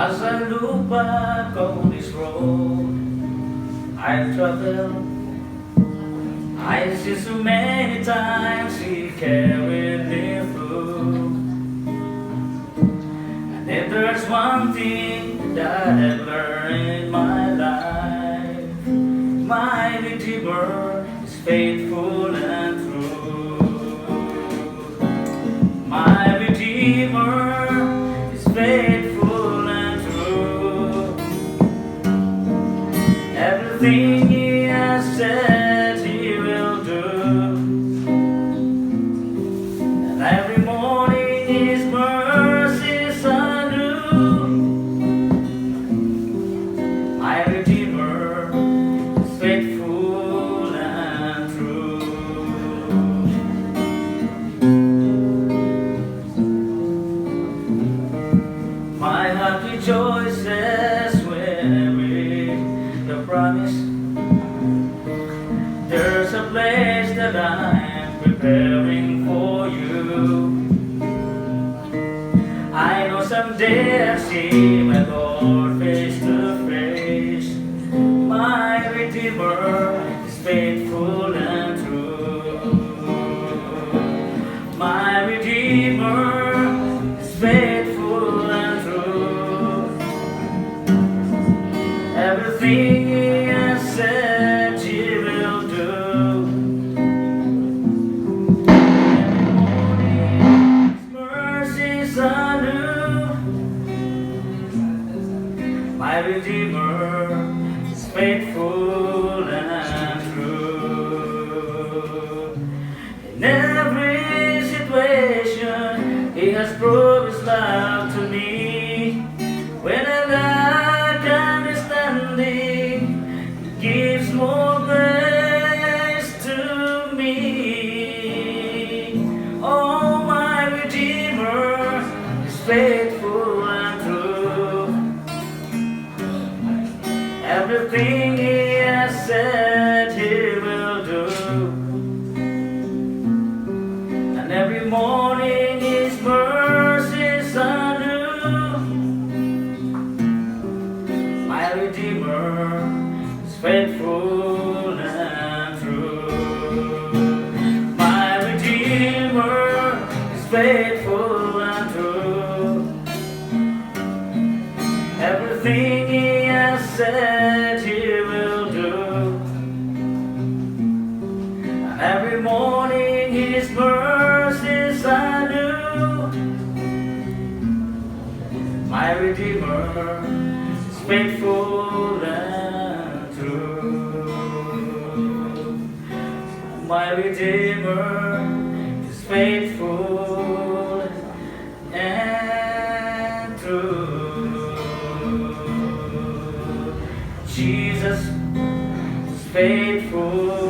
As I look back on this road I traveled, I see so many times He carried me through. And if there's one thing that I've learned in my life, my Redeemer is faithful and true. My Redeemer is faithful and true. Everything He has said He will do. And every morning His mercies are new. My Redeemer is faithful and true. My heart rejoices when I read the promise. There's a place that I'm preparing for you. I know someday I'll see my Lord face to face. My Redeemer is faithful and true. My Redeemer is faithful and true. Everything He has said He will do. Every morning His mercies are new. My Redeemer is faithful and true. In every situation He has promised love to me. When I lack understanding, He gives more grace to me. Oh, my Redeemer is faithful and true. Everything He has said He will do. And every morning His mercies are new. My Redeemer is faithful and true. My Redeemer is faithful and true. Everything He has said He will do. And every morning His mercies are new. My Redeemer is faithful and true. My Redeemer is faithful and true. Jesus is faithful